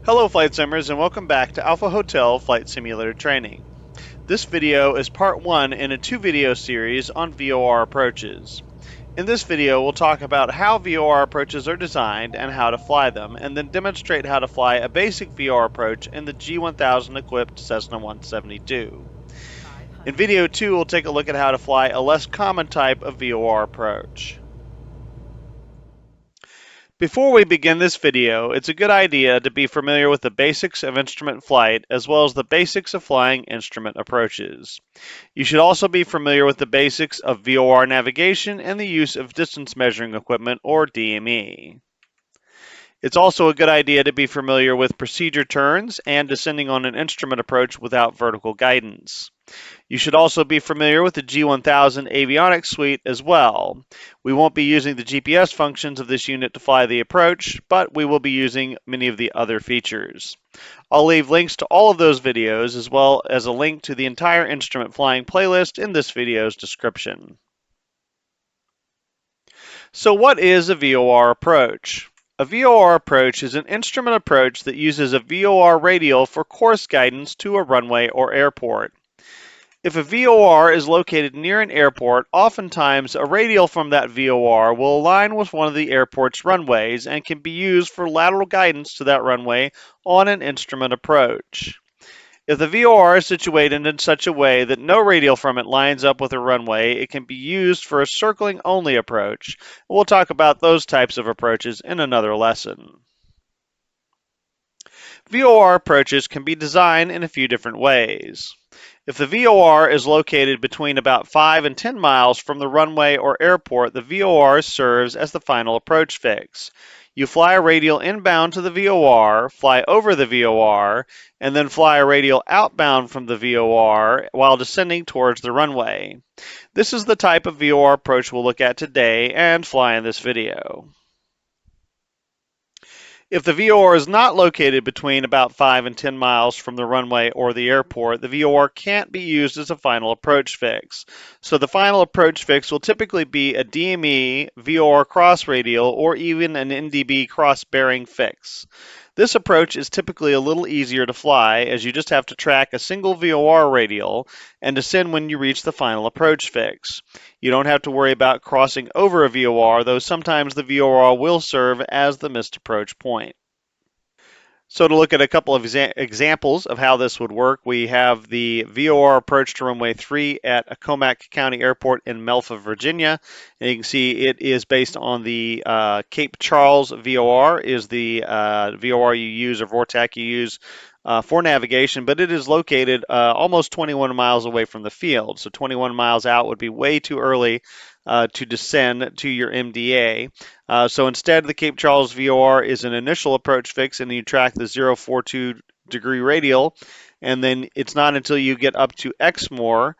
Hello Flight Simmers and welcome back to Alpha Hotel Flight Simulator Training. This video is part 1 in a 2-video series on VOR approaches. In this video we'll talk about how VOR approaches are designed and how to fly them, and then demonstrate how to fly a basic VOR approach in the G1000 equipped Cessna 172. In video 2 we'll take a look at how to fly a less common type of VOR approach. Before we begin this video, it's a good idea to be familiar with the basics of instrument flight as well as the basics of flying instrument approaches. You should also be familiar with the basics of VOR navigation and the use of distance measuring equipment, or DME. It's also a good idea to be familiar with procedure turns and descending on an instrument approach without vertical guidance. You should also be familiar with the G1000 avionics suite as well. We won't be using the GPS functions of this unit to fly the approach, but we will be using many of the other features. I'll leave links to all of those videos as well as a link to the entire instrument flying playlist in this video's description. So what is a VOR approach? A VOR approach is an instrument approach that uses a VOR radial for course guidance to a runway or airport. If a VOR is located near an airport, oftentimes a radial from that VOR will align with one of the airport's runways and can be used for lateral guidance to that runway on an instrument approach. If the VOR is situated in such a way that no radial from it lines up with a runway, it can be used for a circling only approach. We'll talk about those types of approaches in another lesson. VOR approaches can be designed in a few different ways. If the VOR is located between about 5 and 10 miles from the runway or airport, the VOR serves as the final approach fix. You fly a radial inbound to the VOR, fly over the VOR, and then fly a radial outbound from the VOR while descending towards the runway. This is the type of VOR approach we'll look at today and fly in this video. If the VOR is not located between about 5 and 10 miles from the runway or the airport, the VOR can't be used as a final approach fix. So the final approach fix will typically be a DME, VOR cross radial, or even an NDB cross bearing fix. This approach is typically a little easier to fly, as you just have to track a single VOR radial and descend when you reach the final approach fix. You don't have to worry about crossing over a VOR, though sometimes the VOR will serve as the missed approach point. So to look at a couple of examples of how this would work, we have the VOR approach to runway 3 at Accomack County Airport in Melfa, Virginia. And you can see it is based on the Cape Charles VOR, is the VOR you use or VORTAC you use for navigation, but it is located almost 21 miles away from the field. So 21 miles out would be way too early to descend to your MDA. So instead, the Cape Charles VOR is an initial approach fix, and you track the 042 degree radial, and then it's not until you get up to Exmoor,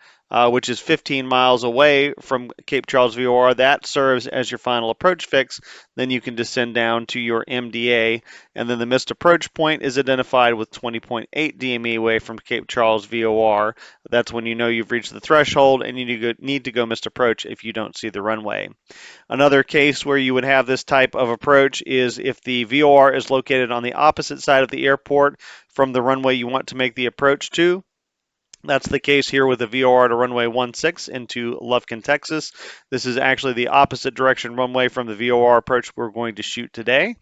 which is 15 miles away from Cape Charles VOR, that serves as your final approach fix. Then you can descend down to your MDA, and then the missed approach point is identified with 20.8 DME away from Cape Charles VOR. That's when you know you've reached the threshold and you need to go missed approach if you don't see the runway. Another case where you would have this type of approach is if the VOR is located on the opposite side of the airport from the runway you want to make the approach to. That's the case here with the VOR to runway 16 into Lufkin, Texas. This is actually the opposite direction runway from the VOR approach we're going to shoot today.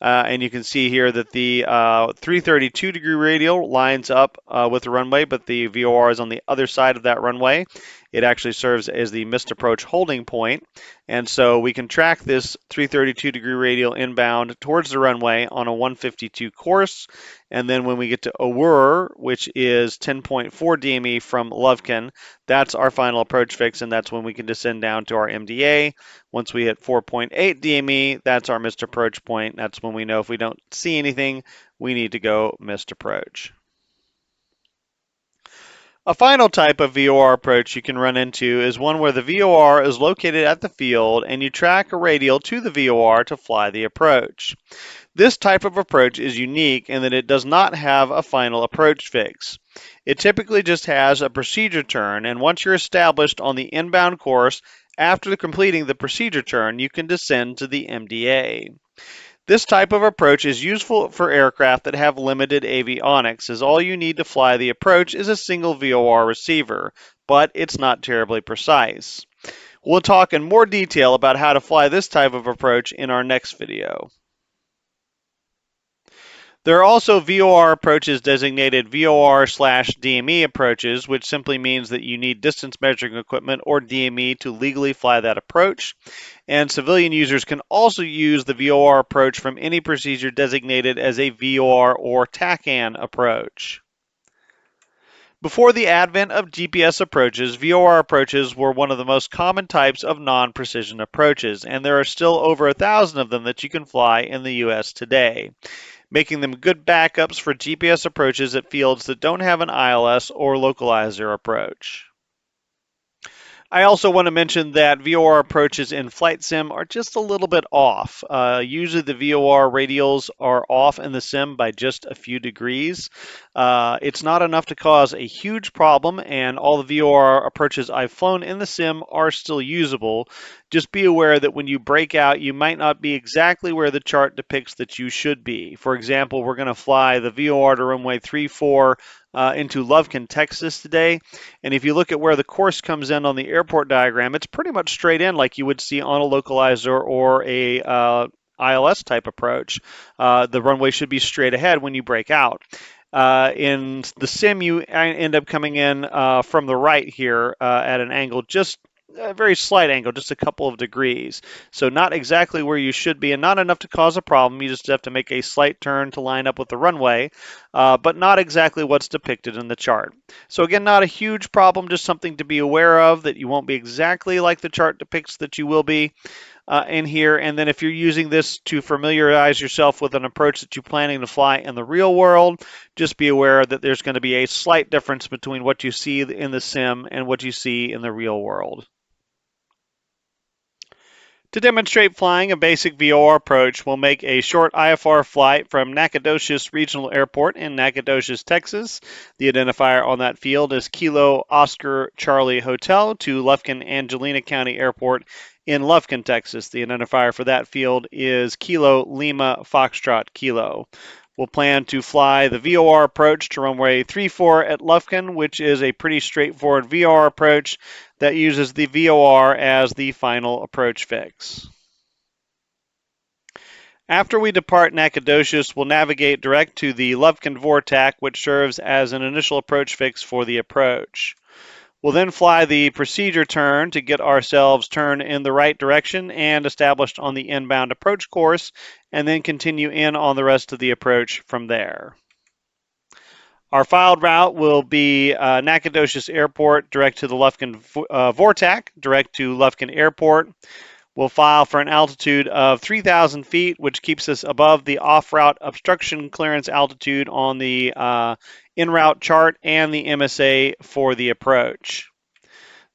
And you can see here that the 332 degree radial lines up with the runway, but the VOR is on the other side of that runway. It actually serves as the missed approach holding point. And so we can track this 332 degree radial inbound towards the runway on a 152 course. And then when we get to Aurora, which is 10.4 DME from Lufkin, that's our final approach fix, and that's when we can descend down to our MDA. Once we hit 4.8 DME, that's our missed approach point. That's when we know if we don't see anything, we need to go missed approach. A final type of VOR approach you can run into is one where the VOR is located at the field and you track a radial to the VOR to fly the approach. This type of approach is unique in that it does not have a final approach fix. It typically just has a procedure turn, and once you're established on the inbound course, after completing the procedure turn, you can descend to the MDA. This type of approach is useful for aircraft that have limited avionics, as all you need to fly the approach is a single VOR receiver, but it's not terribly precise. We'll talk in more detail about how to fly this type of approach in our next video. There are also VOR approaches designated VOR/DME approaches, which simply means that you need distance measuring equipment or DME to legally fly that approach. And civilian users can also use the VOR approach from any procedure designated as a VOR or TACAN approach. Before the advent of GPS approaches, VOR approaches were one of the most common types of non-precision approaches, and there are still over 1,000 of them that you can fly in the U.S. today, making them good backups for GPS approaches at fields that don't have an ILS or localizer approach. I also want to mention that VOR approaches in flight sim are just a little bit off. Usually the VOR radials are off in the sim by just a few degrees. It's not enough to cause a huge problem, and all the VOR approaches I've flown in the sim are still usable. Just be aware that when you break out, you might not be exactly where the chart depicts that you should be. For example, we're going to fly the VOR to runway 34 into Lufkin, Texas today. And if you look at where the course comes in on the airport diagram, it's pretty much straight in like you would see on a localizer or a ILS type approach. The runway should be straight ahead when you break out. In the sim, you end up coming in from the right here at an angle just a very slight angle, just a couple of degrees. So not exactly where you should be and not enough to cause a problem. You just have to make a slight turn to line up with the runway, but not exactly what's depicted in the chart. So again, not a huge problem, just something to be aware of, that you won't be exactly like the chart depicts that you will be in here. And then if you're using this to familiarize yourself with an approach that you're planning to fly in the real world, just be aware that there's going to be a slight difference between what you see in the sim and what you see in the real world. To demonstrate flying a basic VOR approach, we'll make a short IFR flight from Nacogdoches Regional Airport in Nacogdoches, Texas. The identifier on that field is Kilo Oscar Charlie Hotel to Lufkin Angelina County Airport in Lufkin, Texas. The identifier for that field is Kilo Lima Foxtrot Kilo. We'll plan to fly the VOR approach to runway 34 at Lufkin, which is a pretty straightforward VOR approach that uses the VOR as the final approach fix. After we depart Nacogdoches, we'll navigate direct to the Lufkin VOR-TAC, which serves as an initial approach fix for the approach. We'll then fly the procedure turn to get ourselves turned in the right direction and established on the inbound approach course, and then continue in on the rest of the approach from there. Our filed route will be Nacogdoches Airport, direct to the Lufkin VOR-TAC, direct to Lufkin Airport. We'll file for an altitude of 3,000 feet, which keeps us above the off-route obstruction clearance altitude on the en-route chart and the MSA for the approach.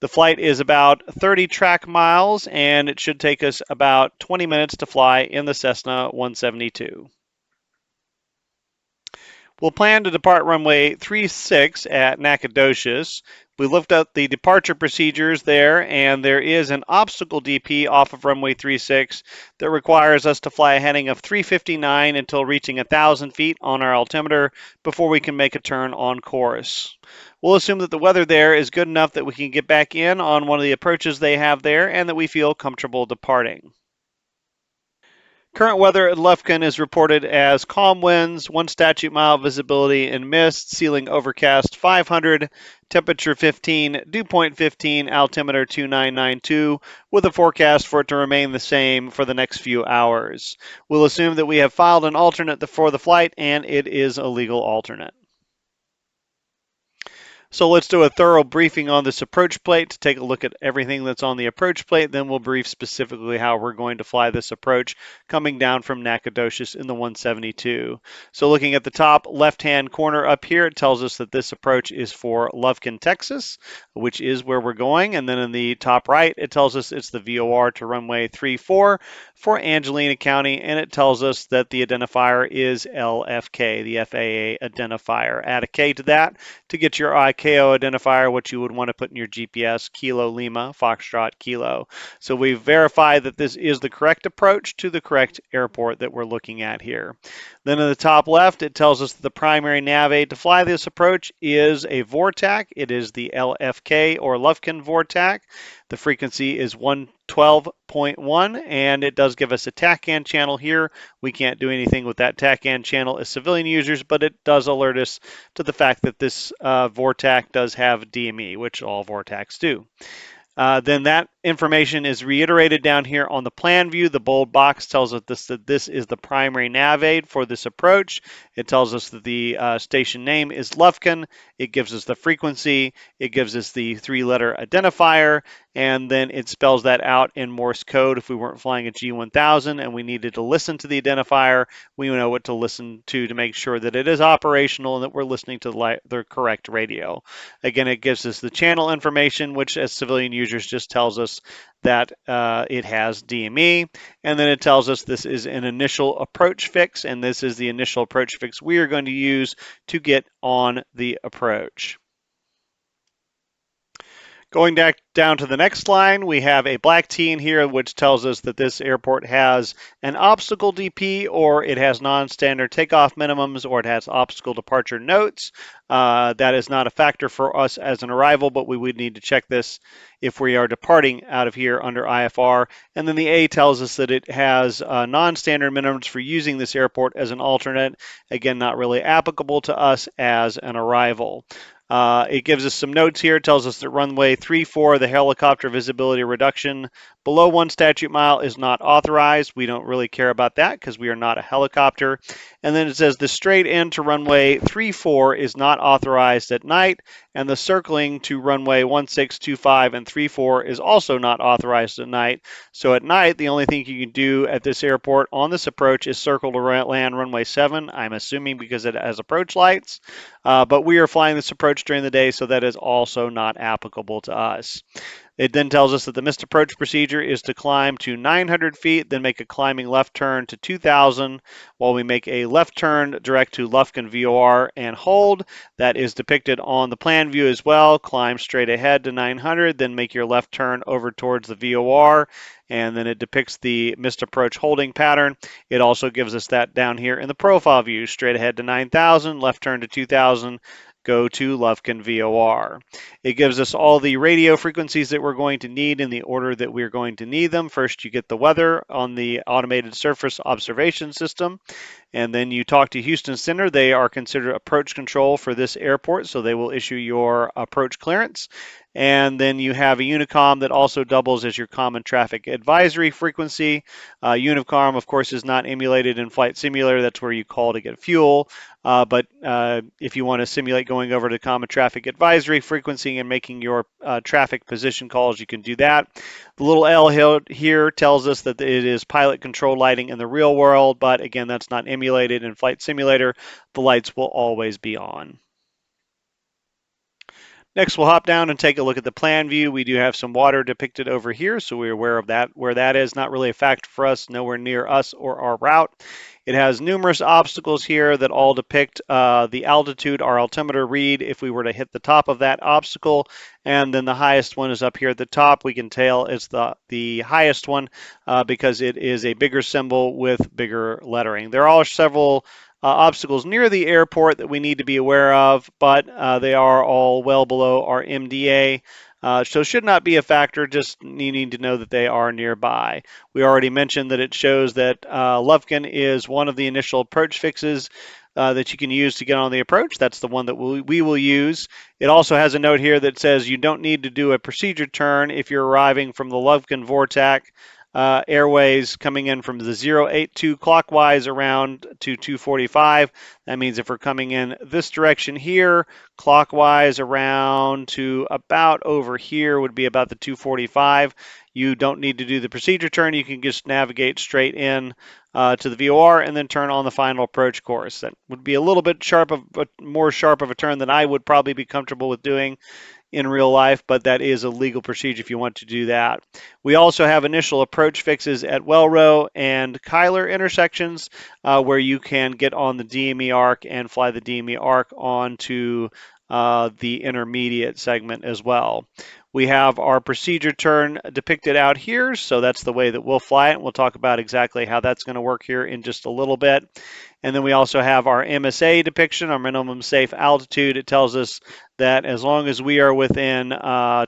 The flight is about 30 track miles, and it should take us about 20 minutes to fly in the Cessna 172. We'll plan to depart runway 36 at Nacogdoches. We looked up the departure procedures there, and there is an obstacle DP off of runway 36 that requires us to fly a heading of 359 until reaching 1,000 feet on our altimeter before we can make a turn on course. We'll assume that the weather there is good enough that we can get back in on one of the approaches they have there and that we feel comfortable departing. Current weather at Lufkin is reported as calm winds, 1 statute mile visibility and mist, ceiling overcast 500, temperature 15, dew point 15, altimeter 2992, with a forecast for it to remain the same for the next few hours. We'll assume that we have filed an alternate for the flight, and it is a legal alternate. So let's do a thorough briefing on this approach plate to take a look at everything that's on the approach plate. Then we'll brief specifically how we're going to fly this approach coming down from Nacogdoches in the 172. So looking at the top left-hand corner up here, it tells us that this approach is for Lufkin, Texas, which is where we're going. And then in the top right, it tells us it's the VOR to runway 34 for Angelina County, and it tells us that the identifier is LFK, the FAA identifier. Add a K to that to get your IK KO identifier, what you would want to put in your GPS, Kilo Lima, Foxtrot Kilo. So we've verified that this is the correct approach to the correct airport that we're looking at here. Then in the top left, it tells us that the primary nav aid to fly this approach is a VOR-TAC. It is the LFK or Lufkin VOR-TAC. The frequency is 112.1, and it does give us a TACAN channel here. We can't do anything with that TACAN channel as civilian users, but it does alert us to the fact that this VOR-TAC does have DME, which all VOR-TACs do. Then that information is reiterated down here on the plan view. The bold box tells us that this is the primary nav aid for this approach. It tells us that the station name is Lufkin. It gives us the frequency. It gives us the 3-letter identifier, and then it spells that out in Morse code. If we weren't flying a G1000 and we needed to listen to the identifier, we know what to listen to make sure that it is operational and that we're listening to the correct radio. Again, it gives us the channel information, which as civilian users just tells us that it has DME, and then it tells us this is an initial approach fix, and this is the initial approach fix we are going to use to get on the approach. Going down to the next line, we have a black T in here, which tells us that this airport has an obstacle DP, or it has non-standard takeoff minimums, or it has obstacle departure notes. That is not a factor for us as an arrival, but we would need to check this if we are departing out of here under IFR. And then the A tells us that it has non-standard minimums for using this airport as an alternate. Again, not really applicable to us as an arrival. It gives us some notes here. It tells us that runway 34, the helicopter visibility reduction below 1 statute mile is not authorized. We don't really care about that because we are not a helicopter. And then it says the straight in to runway 34 is not authorized at night, and the circling to runway 1625 and 34 is also not authorized at night. So at night, the only thing you can do at this airport on this approach is circle to land runway 7, I'm assuming because it has approach lights. But we are flying this approach during the day, so that is also not applicable to us. It then tells us that the missed approach procedure is to climb to 900 feet, then make a climbing left turn to 2,000, while we make a left turn direct to Lufkin VOR and hold. That is depicted on the plan view as well. Climb straight ahead to 900, then make your left turn over towards the VOR, and then it depicts the missed approach holding pattern. It also gives us that down here in the profile view. Straight ahead to 9,000, left turn to 2,000, go to Lufkin VOR. It gives us all the radio frequencies that we're going to need in the order that we're going to need them. First, you get the weather on the automated surface observation system, and then you talk to Houston Center. They are considered approach control for this airport, so they will issue your approach clearance. And then you have a Unicom that also doubles as your common traffic advisory frequency. Unicom, of course, is not emulated in Flight Simulator. That's where you call to get fuel. But if you want to simulate going over to common traffic advisory frequency and making your traffic position calls, you can do that. The little L here tells us that it is pilot control lighting in the real world, but again, that's not emulated in Flight Simulator. The lights will always be on. Next, we'll hop down and take a look at the plan view. We do have some water depicted over here, so we're aware of that. Where that is, not really a factor for us, nowhere near us or our route. It has numerous obstacles here that all depict the altitude our altimeter read if we were to hit the top of that obstacle, and then the highest one is up here at the top. We can tell it's the highest one because it is a bigger symbol with bigger lettering. There are several obstacles near the airport that we need to be aware of, but they are all well below our MDA. So should not be a factor, just needing to know that they are nearby. We already mentioned that it shows that Lufkin is one of the initial approach fixes that you can use to get on the approach. That's the one that we will use. It also has a note here that says you don't need to do a procedure turn if you're arriving from the Lufkin VOR-TAC airways coming in from the 082 clockwise around to 245. That means if we're coming in this direction here, clockwise around to about over here would be about the 245. You don't need to do the procedure turn. You can just navigate straight in to the VOR and then turn on the final approach course. That would be a little bit more sharp of a turn than I would probably be comfortable with doing in real life, but that is a legal procedure if you want to do that. We also have initial approach fixes at Wellrow and Kyler intersections where you can get on the DME arc and fly the DME arc onto the intermediate segment as well. We have our procedure turn depicted out here, so that's the way that we'll fly it. We'll talk about exactly how that's going to work here in just a little bit. And then we also have our MSA depiction, our minimum safe altitude. It tells us that as long as we are within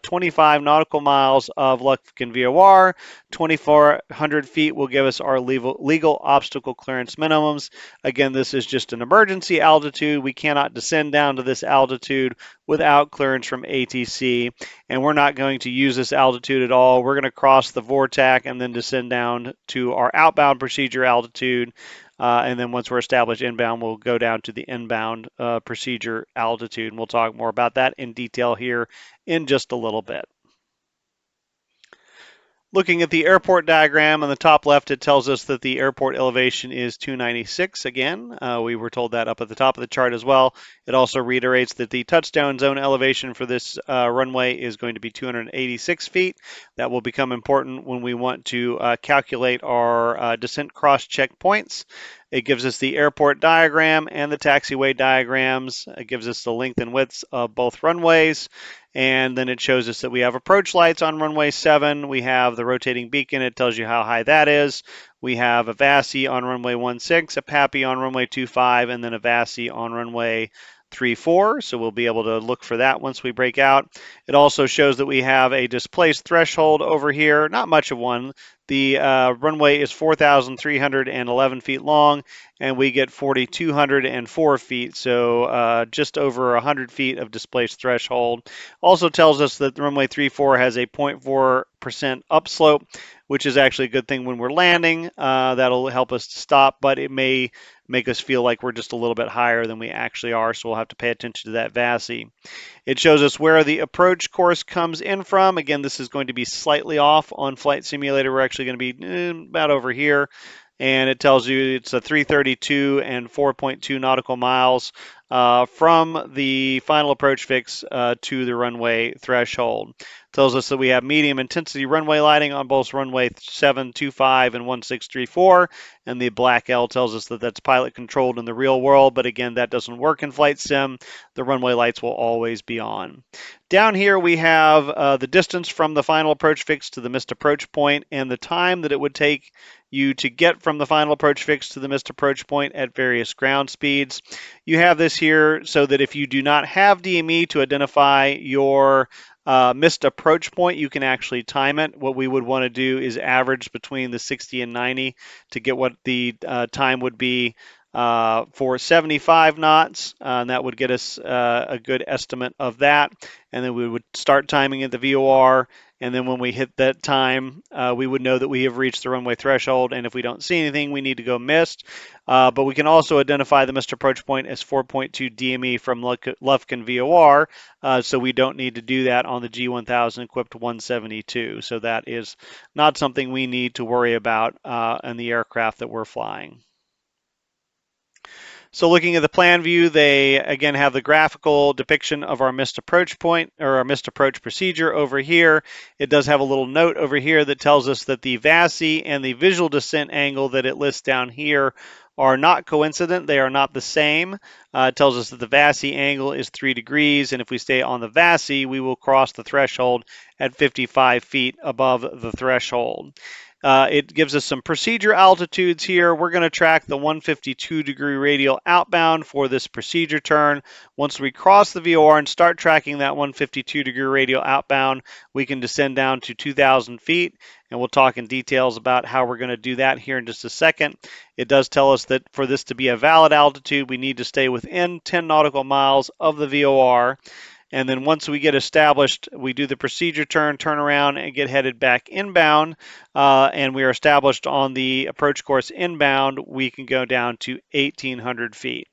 25 nautical miles of Lufkin VOR, 2,400 feet will give us our legal obstacle clearance minimums. Again, this is just an emergency altitude. We cannot descend down to this altitude without clearance from ATC, and we're not going to use this altitude at all. We're going to cross the VOR and then descend down to our outbound procedure altitude. And then once we're established inbound, we'll go down to the inbound procedure altitude. And we'll talk more about that in detail here in just a little bit. Looking at the airport diagram on the top left, it tells us that the airport elevation is 296 again. We were told that up at the top of the chart as well. It also reiterates that the touchdown zone elevation for this runway is going to be 286 feet. That will become important when we want to calculate our descent cross check points. It gives us the airport diagram and the taxiway diagrams. It gives us the length and widths of both runways. And then it shows us that we have approach lights on runway 7. We have the rotating beacon. It tells you how high that is. We have a VASI on runway 16, a PAPI on runway 25, and then a VASI on runway 34. So we'll be able to look for that once we break out. It also shows that we have a displaced threshold over here, not much of one. The runway is 4,311 feet long, and we get 4,204 feet, so just over 100 feet of displaced threshold. Also tells us that the runway 34 has a 0.4% upslope, which is actually a good thing when we're landing. That'll help us to stop, but it may make us feel like we're just a little bit higher than we actually are, so we'll have to pay attention to that VASI. It shows us where the approach course comes in from. Again, this is going to be slightly off on Flight Simulator. We're actually going to be about over here. And it tells you it's a 332 and 4.2 nautical miles from the final approach fix to the runway threshold. Tells us that we have medium intensity runway lighting on both runway 725 and 1634, and the black L tells us that that's pilot controlled in the real world, but again, that doesn't work in flight sim. The runway lights will always be on. Down here we have the distance from the final approach fix to the missed approach point and the time that it would take you to get from the final approach fix to the missed approach point at various ground speeds. You have this here so that if you do not have DME to identify your missed approach point, you can actually time it. What we would want to do is average between the 60 and 90 to get what the time would be for 75 knots, and that would get us a good estimate of that. And then we would start timing at the VOR, and then when we hit that time, we would know that we have reached the runway threshold, and if we don't see anything, we need to go missed. But we can also identify the missed approach point as 4.2 DME from Lufkin VOR, so we don't need to do that on the G1000 equipped 172. So that is not something we need to worry about in the aircraft that we're flying. So looking at the plan view, they again have the graphical depiction of our missed approach point or our missed approach procedure over here. It does have a little note over here that tells us that the VASI and the visual descent angle that it lists down here are not coincident. They are not the same. It tells us that the VASI angle is 3 degrees, and if we stay on the VASI, we will cross the threshold at 55 feet above the threshold. It gives us some procedure altitudes here. We're going to track the 152-degree radial outbound for this procedure turn. Once we cross the VOR and start tracking that 152-degree radial outbound, we can descend down to 2,000 feet, and we'll talk in details about how we're going to do that here in just a second. It does tell us that for this to be a valid altitude, we need to stay within 10 nautical miles of the VOR. And then once we get established, we do the procedure turn around, and get headed back inbound. And we are established on the approach course inbound, we can go down to 1,800 feet.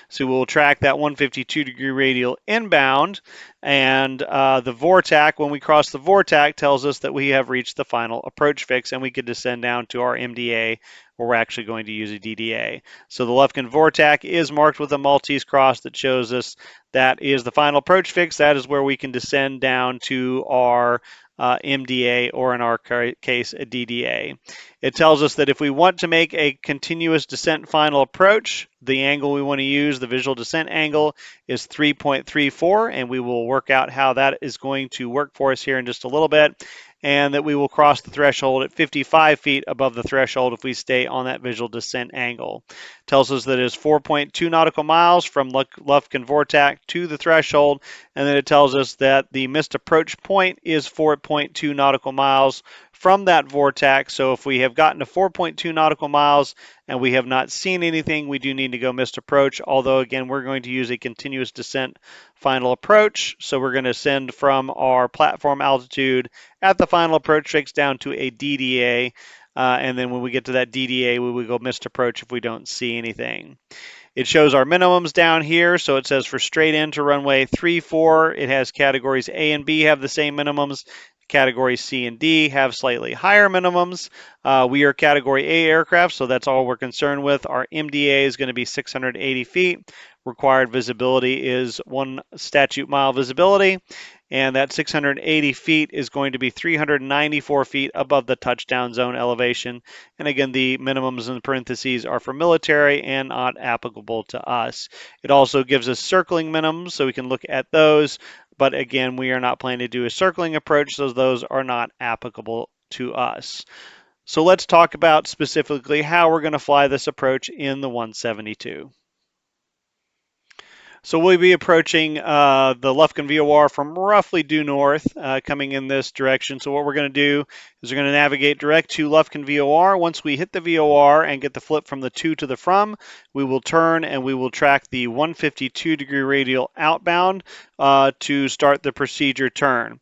So we'll track that 152-degree radial inbound, and the VOR-TAC, when we cross the VOR-TAC, tells us that we have reached the final approach fix, and we could descend down to our MDA, where we're actually going to use a DDA. So the Lufkin VOR-TAC is marked with a Maltese cross that shows us That is the final approach fix. That is where we can descend down to our MDA, or in our case, a DDA. It tells us that if we want to make a continuous descent final approach, the angle we want to use, the visual descent angle, is 3.34, and we will work out how that is going to work for us here in just a little bit, and that we will cross the threshold at 55 feet above the threshold if we stay on that visual descent angle. It tells us that it is 4.2 nautical miles from Lufkin Vortex to the threshold, and then it tells us that the missed approach point is 4.2 nautical miles from that vortex. So if we have gotten to 4.2 nautical miles and we have not seen anything, we do need to go missed approach, although again, we're going to use a continuous descent final approach. So we're going to ascend from our platform altitude at the final approach fix down to a DDA. And then when we get to that DDA, we will go missed approach if we don't see anything. It shows our minimums down here. So it says for straight into runway 34, it has categories A and B have the same minimums. Categories C and D have slightly higher minimums. We are Category A aircraft, so that's all we're concerned with. Our MDA is going to be 680 feet. Required visibility is 1 statute mile visibility, and that 680 feet is going to be 394 feet above the touchdown zone elevation. And again, the minimums in the parentheses are for military and not applicable to us. It also gives us circling minimums, so we can look at those. But again, we are not planning to do a circling approach, so those are not applicable to us. So let's talk about specifically how we're going to fly this approach in the 172. So we'll be approaching the Lufkin VOR from roughly due north, coming in this direction. So what we're going to do is we're going to navigate direct to Lufkin VOR. Once we hit the VOR and get the flip from the to the from, we will turn and we will track the 152-degree radial outbound to start the procedure turn.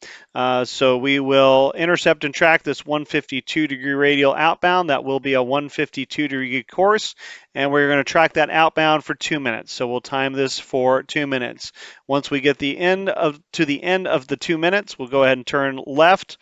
So we will intercept and track this 152-degree radial outbound. That will be a 152-degree course, and we're going to track that outbound for 2 minutes. So we'll time this for 2 minutes. Once we get to the end of the 2 minutes, we'll go ahead and turn left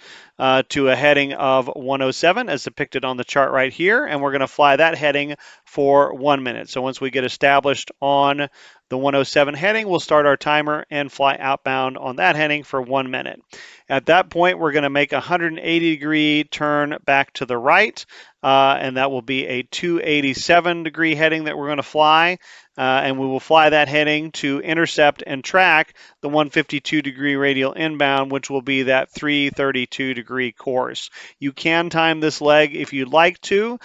to a heading of 107 as depicted on the chart right here, and we're going to fly that heading for 1 minute. So once we get established on the 107 heading, we'll start our timer and fly outbound on that heading for 1 minute. At that point, we're going to make a 180-degree turn back to the right, and that will be a 287-degree heading that we're going to fly. And we will fly that heading to intercept and track the 152-degree radial inbound, which will be that 332-degree course. You can time this leg if you'd like to,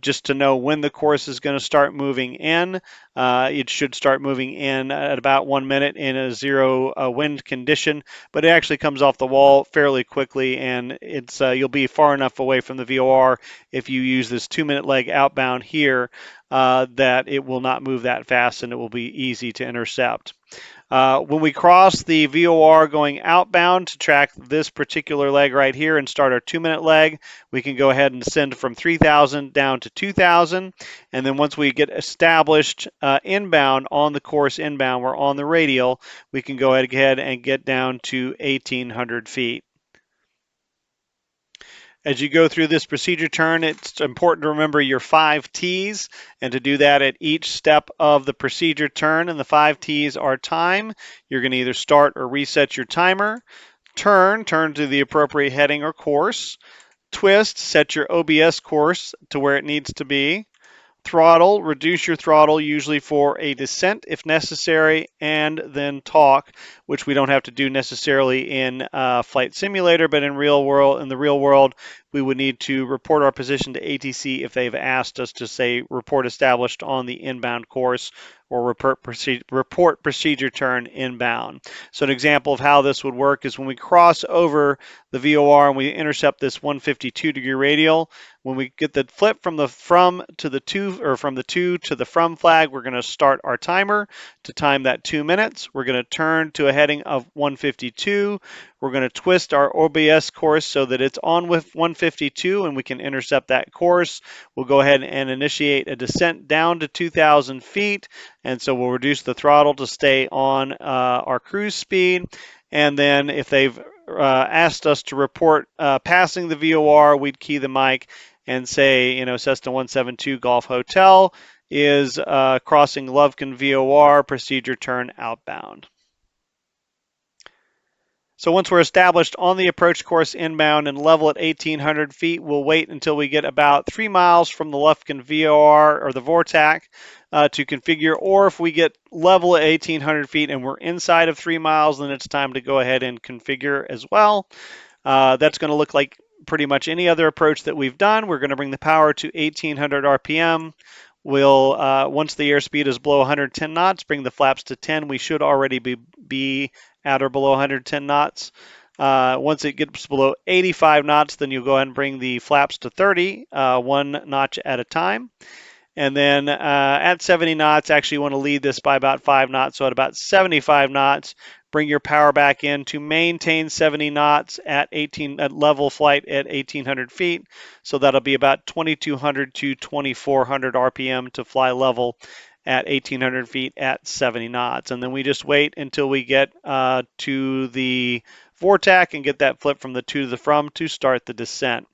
just to know when the course is going to start moving in. It should start moving in at about 1 minute in a zero wind condition, but it actually comes off the wall fairly quickly, and it's you'll be far enough away from the VOR if you use this 2-minute leg outbound here that it will not move that fast and it will be easy to intercept. When we cross the VOR going outbound to track this particular leg right here and start our 2-minute leg, we can go ahead and descend from 3,000 down to 2,000. And then once we get established inbound on the course inbound, we're on the radial, we can go ahead and get down to 1,800 feet. As you go through this procedure turn, it's important to remember your 5 T's, and to do that at each step of the procedure turn. And the 5 T's are time. You're going to either start or reset your timer. Turn to the appropriate heading or course. Twist, set your OBS course to where it needs to be. Throttle, reduce your throttle usually for a descent if necessary, and then talk, which we don't have to do necessarily in Flight Simulator, but in the real world, we would need to report our position to ATC if they've asked us to say report established on the inbound course or report procedure turn inbound. So an example of how this would work is when we cross over the VOR and we intercept this 152-degree radial. When we get the flip from the from to the to, or from the to the from flag, we're going to start our timer to time that 2 minutes. We're going to turn to a heading of 152. We're going to twist our OBS course so that it's on with 152 and we can intercept that course. We'll go ahead and initiate a descent down to 2,000 feet. And so we'll reduce the throttle to stay on our cruise speed. And then if they've asked us to report passing the VOR, we'd key the mic and say, Cessna 172 Golf Hotel, is crossing Lovekin VOR, procedure turn outbound. So once we're established on the approach course inbound and level at 1,800 feet, we'll wait until we get about 3 miles from the Lufkin VOR or the VORTAC to configure, or if we get level at 1,800 feet and we're inside of 3 miles, then it's time to go ahead and configure as well. That's going to look like pretty much any other approach that we've done. We're going to bring the power to 1,800 RPM. We'll, once the airspeed is below 110 knots, bring the flaps to 10. We should already be at or below 110 knots. Once it gets below 85 knots, then you'll go ahead and bring the flaps to 30, one notch at a time. And then at 70 knots, actually you want to lead this by about 5 knots. So at about 75 knots, bring your power back in to maintain 70 knots at level flight at 1,800 feet. So that'll be about 2,200 to 2,400 RPM to fly level at 1,800 feet at 70 knots. And then we just wait until we get to the VORTAC and get that flip from the to the from to start the descent.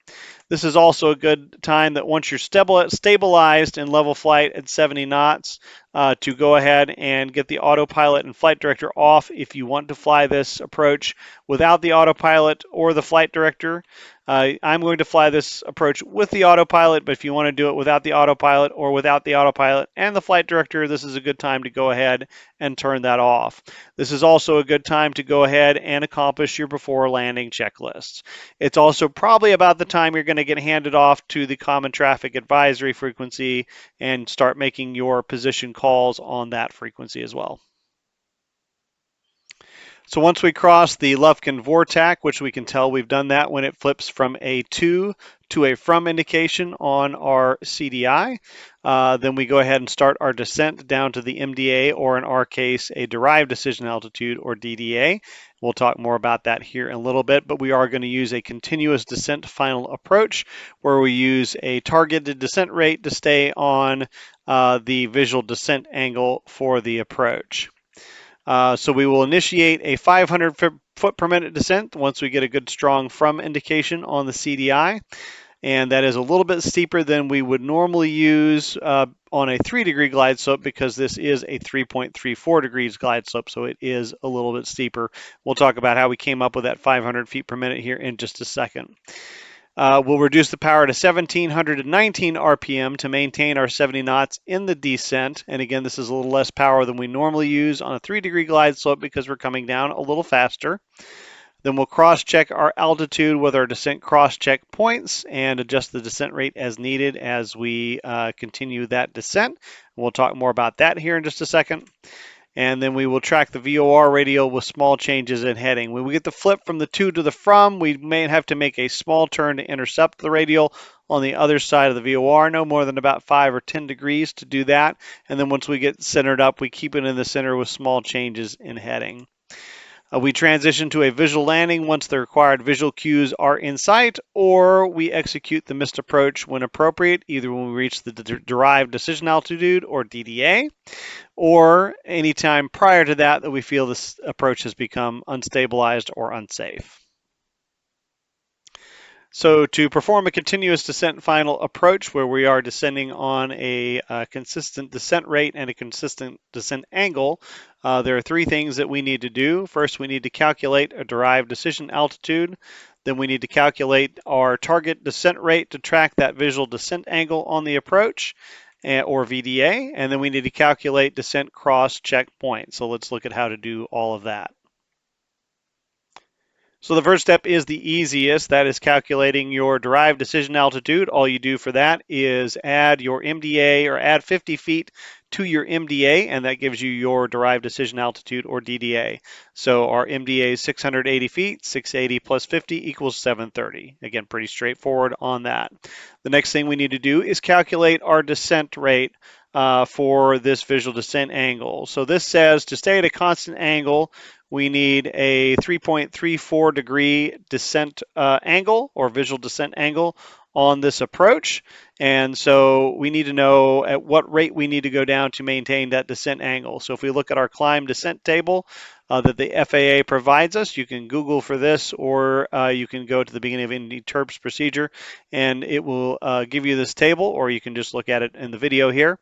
This is also a good time that once you're stabilized in level flight at 70 knots to go ahead and get the autopilot and flight director off if you want to fly this approach without the autopilot or the flight director. I'm going to fly this approach with the autopilot, but if you want to do it without the autopilot or without the autopilot and the flight director, this is a good time to go ahead and turn that off. This is also a good time to go ahead and accomplish your before landing checklists. It's also probably about the time you're going to get handed off to the common traffic advisory frequency and start making your position calls on that frequency as well. So once we cross the Lufkin VORTAC, which we can tell we've done that when it flips from a to a from indication on our CDI, then we go ahead and start our descent down to the MDA, or in our case, a derived decision altitude, or DDA. We'll talk more about that here in a little bit, but we are going to use a continuous descent final approach where we use a targeted descent rate to stay on the visual descent angle for the approach. So we will initiate a 500 foot per minute descent once we get a good strong from indication on the CDI. And that is a little bit steeper than we would normally use on a 3-degree glide slope, because this is a 3.34 degrees glide slope, so it is a little bit steeper. We'll talk about how we came up with that 500 feet per minute here in just a second. We'll reduce the power to 1,719 RPM to maintain our 70 knots in the descent. And again, this is a little less power than we normally use on a 3-degree glide slope because we're coming down a little faster. Then we'll cross-check our altitude with our descent cross-check points and adjust the descent rate as needed as we continue that descent. We'll talk more about that here in just a second. And then we will track the VOR radial with small changes in heading. When we get the flip from the to the from, we may have to make a small turn to intercept the radial on the other side of the VOR, no more than about 5 or 10 degrees to do that. And then once we get centered up, we keep it in the center with small changes in heading. We transition to a visual landing once the required visual cues are in sight, or we execute the missed approach when appropriate, either when we reach the derived decision altitude, or DDA, or any time prior to that we feel this approach has become unstabilized or unsafe. So to perform a continuous descent final approach where we are descending on a consistent descent rate and a consistent descent angle, there are 3 things that we need to do. First, we need to calculate a derived decision altitude. Then we need to calculate our target descent rate to track that visual descent angle on the approach, or VDA. And then we need to calculate descent cross-check point. So let's look at how to do all of that. So the first step is the easiest. That is calculating your derived decision altitude. All you do for that is add your MDA, or add 50 feet to your MDA, and that gives you your derived decision altitude, or DDA. So our MDA is 680 feet. 680 plus 50 equals 730. Again, pretty straightforward on that. The next thing we need to do is calculate our descent rate for this visual descent angle. So this says to stay at a constant angle, we need a 3.34 degree descent angle, or visual descent angle, on this approach. And so we need to know at what rate we need to go down to maintain that descent angle. So if we look at our climb descent table, that the FAA provides us. You can Google for this, or you can go to the beginning of any TERPS procedure, and it will give you this table, or you can just look at it in the video here.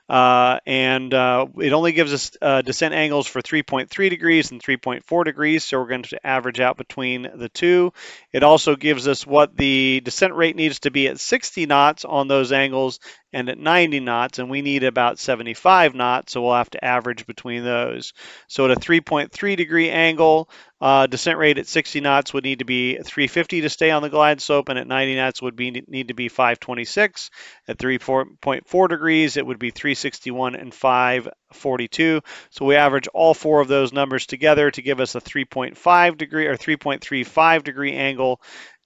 And it only gives us descent angles for 3.3 degrees and 3.4 degrees, so we're going to average out between the two. It also gives us what the descent rate needs to be at 60 knots on those angles and at 90 knots, and we need about 75 knots, so we'll have to average between those. So at a 3.3 degree angle, descent rate at 60 knots would need to be 350 to stay on the glide slope, and at 90 knots would need to be 526. At 3.4 degrees, it would be 361 and 542. So we average all four of those numbers together to give us a 3.5 degree or 3.35 degree angle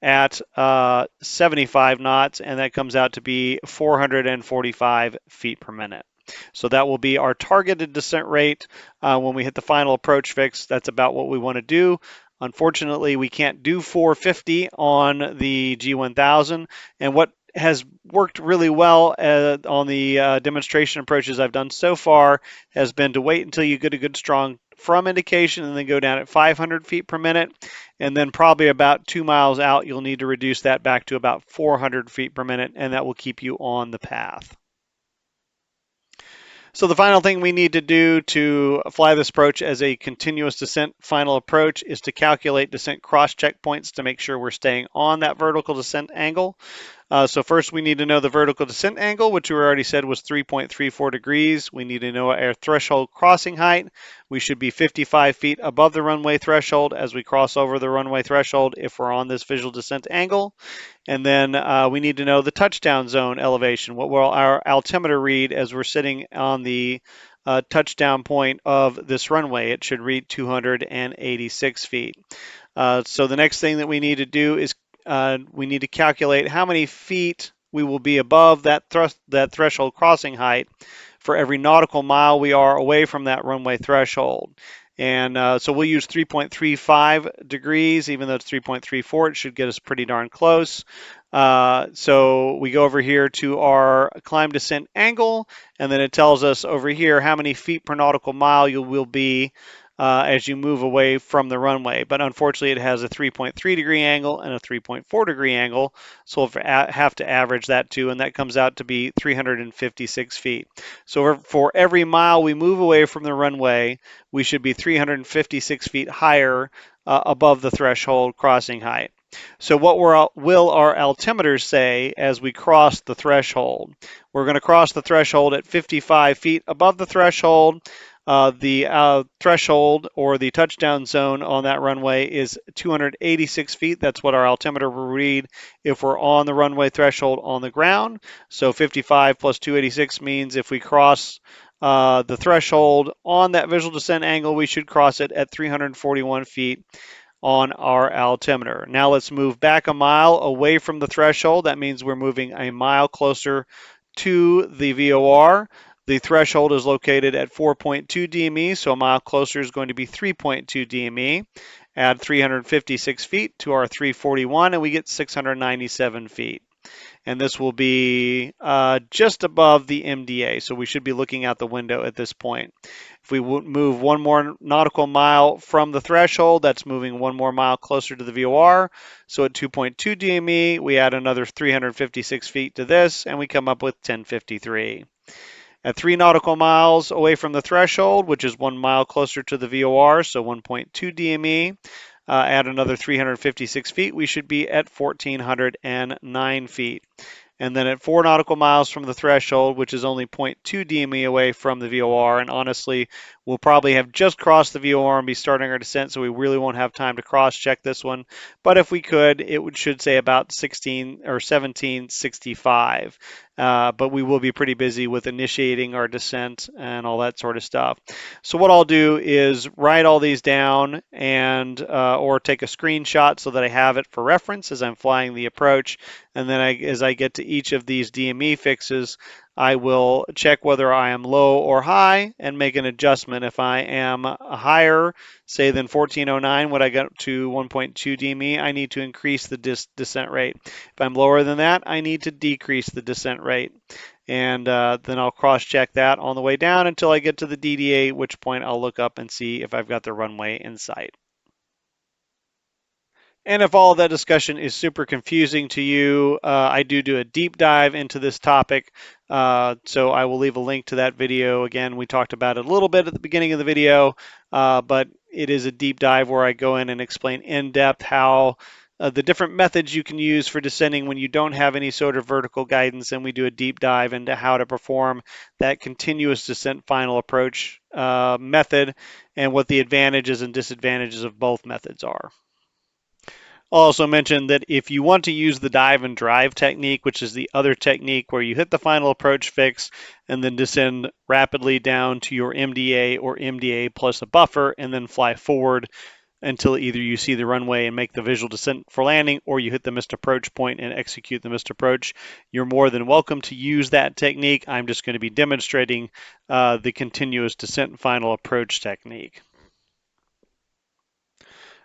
at 75 knots, and that comes out to be 445 feet per minute. So that will be our targeted descent rate when we hit the final approach fix. That's about what we want to do. Unfortunately, we can't do 450 on the G1000, and what has worked really well on the demonstration approaches I've done so far has been to wait until you get a good strong from indication and then go down at 500 feet per minute, and then probably about 2 miles out you'll need to reduce that back to about 400 feet per minute, and that will keep you on the path. So the final thing we need to do to fly this approach as a continuous descent final approach is to calculate descent cross checkpoints to make sure we're staying on that vertical descent angle. So first we need to know the vertical descent angle, which we already said was 3.34 degrees. We need to know our threshold crossing height. We should be 55 feet above the runway threshold as we cross over the runway threshold if we're on this visual descent angle. And then we need to know the touchdown zone elevation. What will our altimeter read as we're sitting on the touchdown point of this runway? It should read 286 feet. So the next thing that we need to do is we need to calculate how many feet we will be above that threshold crossing height for every nautical mile we are away from that runway threshold. And so we'll use 3.35 degrees, even though it's 3.34, it should get us pretty darn close. So we go over here to our climb descent angle, and then it tells us over here how many feet per nautical mile you will be as you move away from the runway. But unfortunately, it has a 3.3 degree angle and a 3.4 degree angle, so we'll have to average that too, and that comes out to be 356 feet. So for every mile we move away from the runway, we should be 356 feet higher above the threshold crossing height. So what will our altimeters say as we cross the threshold? We're going to cross the threshold at 55 feet above the threshold. The threshold or the touchdown zone on that runway is 286 feet. That's what our altimeter will read if we're on the runway threshold on the ground. So 55 plus 286 means if we cross the threshold on that visual descent angle, we should cross it at 341 feet on our altimeter. Now let's move back a mile away from the threshold. That means we're moving a mile closer to the VOR. The threshold is located at 4.2 DME, so a mile closer is going to be 3.2 DME. Add 356 feet to our 341, and we get 697 feet. And this will be just above the MDA, so we should be looking out the window at this point. If we move one more nautical mile from the threshold, that's moving one more mile closer to the VOR. So at 2.2 DME, we add another 356 feet to this, and we come up with 1053. At 3 nautical miles away from the threshold, which is 1 mile closer to the VOR, so 1.2 DME, add another 356 feet, we should be at 1,409 feet. And then at 4 nautical miles from the threshold, which is only 0.2 DME away from the VOR, and honestly, we'll probably have just crossed the VOR and be starting our descent, so we really won't have time to cross-check this one. But if we could, should say about 16 or 1765. But we will be pretty busy with initiating our descent and all that sort of stuff. So what I'll do is write all these down and or take a screenshot so that I have it for reference as I'm flying the approach. And then as I get to each of these DME fixes, I will check whether I am low or high and make an adjustment. If I am higher, say than 1409, when I get to 1.2 DME, I need to increase the descent rate. If I'm lower than that, I need to decrease the descent rate. and then I'll cross-check that on the way down until I get to the DDA, at which point I'll look up and see if I've got the runway in sight. And if all of that discussion is super confusing to you, I do a deep dive into this topic. So I will leave a link to that video. Again, we talked about it a little bit at the beginning of the video, but it is a deep dive where I go in and explain in depth how the different methods you can use for descending when you don't have any sort of vertical guidance, and we do a deep dive into how to perform that continuous descent final approach method and what the advantages and disadvantages of both methods are. I'll also mention that if you want to use the dive and drive technique, which is the other technique where you hit the final approach fix and then descend rapidly down to your MDA or MDA plus a buffer and then fly forward until either you see the runway and make the visual descent for landing or you hit the missed approach point and execute the missed approach, you're more than welcome to use that technique. I'm just going to be demonstrating the continuous descent and final approach technique.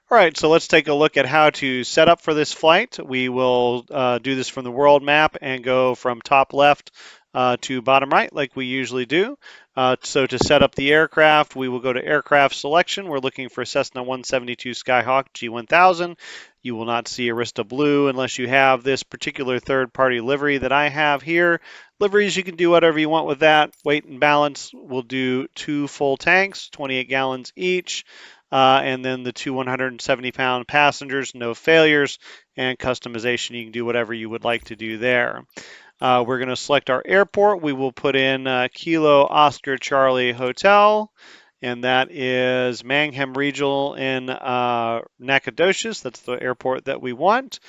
All right, so let's take a look at how to set up for this flight. We will do this from the world map and go from top left to bottom right like we usually do. So to set up the aircraft, we will go to aircraft selection. We're looking for Cessna 172 Skyhawk G1000. You will not see Arista Blue unless you have this particular third-party livery that I have here. Liveries, you can do whatever you want with that. Weight and balance, we'll do 2 full tanks, 28 gallons each. And then the two 170-pound passengers, no failures, and customization, you can do whatever you would like to do there. We're going to select our airport. We will put in Kilo Oscar Charlie Hotel, and that is Mangham Regional in Nacogdoches. That's the airport that we want.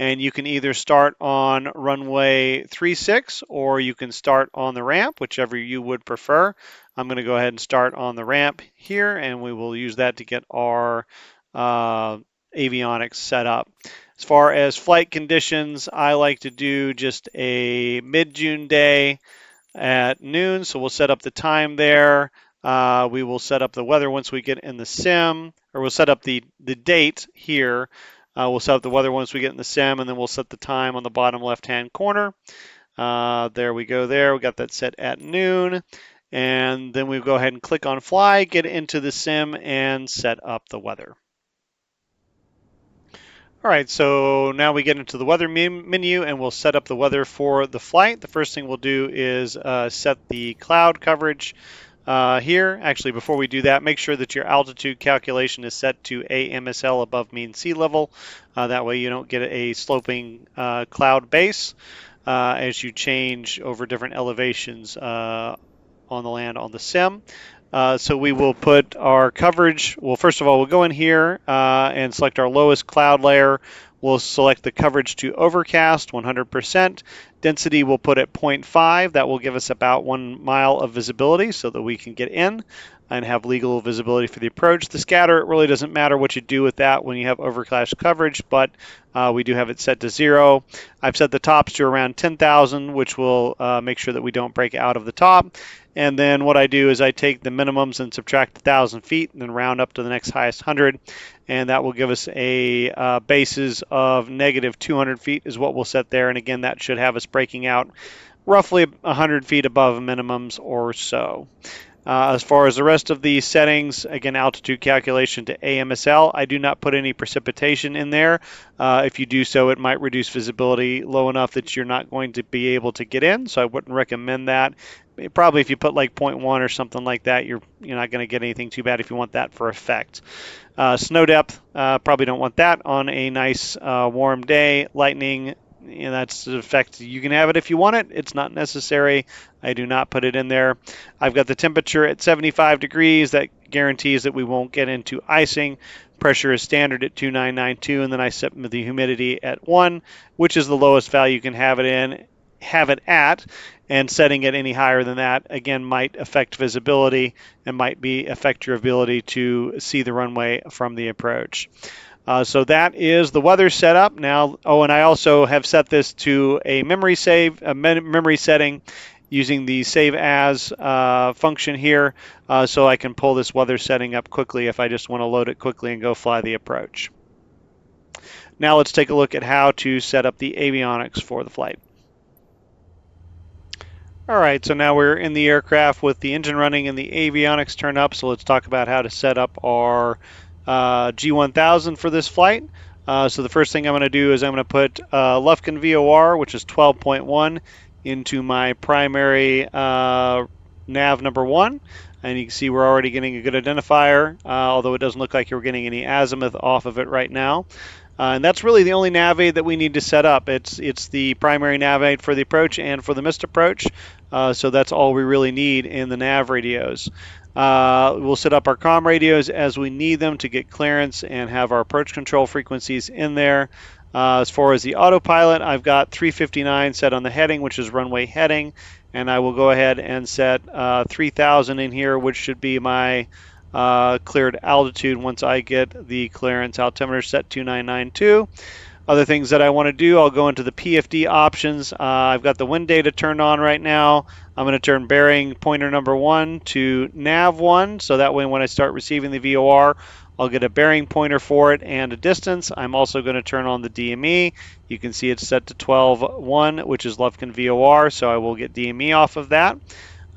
And you can either start on runway 36 or you can start on the ramp, whichever you would prefer. I'm going to go ahead and start on the ramp here, and we will use that to get our avionics set up. As far as flight conditions, I like to do just a mid-June day at noon, so we'll set up the time there. We will set up the weather once we get in the sim, or we'll set up the date here. We'll set up the weather once we get in the sim, and then we'll set the time on the bottom left-hand corner. There we go there. We got that set at noon. And then we go ahead and click on fly, get into the sim, and set up the weather. All right, so now we get into the weather menu and we'll set up the weather for the flight. The first thing we'll do is set the cloud coverage here. Actually, before we do that, make sure that your altitude calculation is set to AMSL above mean sea level. That way you don't get a sloping cloud base as you change over different elevations on the land on the sim. So we will put our coverage, well, first of all, we'll go in here and select our lowest cloud layer. We'll select the coverage to overcast, 100%. Density we'll put at 0.5. That will give us about 1 mile of visibility so that we can get in and have legal visibility for the approach. The scatter, it really doesn't matter what you do with that when you have overcast coverage, but we do have it set to 0. I've set the tops to around 10,000, which will make sure that we don't break out of the top. And then what I do is I take the minimums and subtract 1,000 feet and then round up to the next highest 100. And that will give us a basis of negative 200 feet is what we'll set there. And again, that should have us breaking out roughly 100 feet above minimums or so. As far as the rest of the settings, again, altitude calculation to AMSL. I do not put any precipitation in there. If you do so, it might reduce visibility low enough that you're not going to be able to get in, so I wouldn't recommend that. Probably if you put like 0.1 or something like that, you're not going to get anything too bad if you want that for effect. Snow depth, probably don't want that on a nice warm day. Lightning, that's the effect. You can have it if you want it. It's not necessary. I do not put it in there. I've got the temperature at 75 degrees. That guarantees that we won't get into icing. Pressure is standard at 2992, and then I set the humidity at 1, which is the lowest value you can have it at, and setting it any higher than that, again, might affect visibility and might affect your ability to see the runway from the approach. So that is the weather setup. Now, and I also have set this to a memory setting using the save as function here, so I can pull this weather setting up quickly if I just want to load it quickly and go fly the approach. Now let's take a look at how to set up the avionics for the flight. All right, so now we're in the aircraft with the engine running and the avionics turned up. So let's talk about how to set up our G1000 for this flight. So the first thing I'm going to do is I'm going to put Lufkin VOR, which is 12.1, into my primary nav number 1. And you can see we're already getting a good identifier, although it doesn't look like we're getting any azimuth off of it right now. And that's really the only nav aid that we need to set up. It's the primary nav aid for the approach and for the missed approach. So that's all we really need in the nav radios. We'll set up our comm radios as we need them to get clearance and have our approach control frequencies in there. As far as the autopilot, I've got 359 set on the heading, which is runway heading, and I will go ahead and set 3000 in here, which should be my cleared altitude once I get the clearance. Altimeter set 2992. Other things that I want to do, I'll go into the PFD options. I've got the wind data turned on right now. I'm going to turn bearing pointer number 1 to nav 1, so that way when I start receiving the VOR, I'll get a bearing pointer for it and a distance. I'm also going to turn on the DME. You can see it's set to 12.1, which is Lufkin VOR, so I will get DME off of that.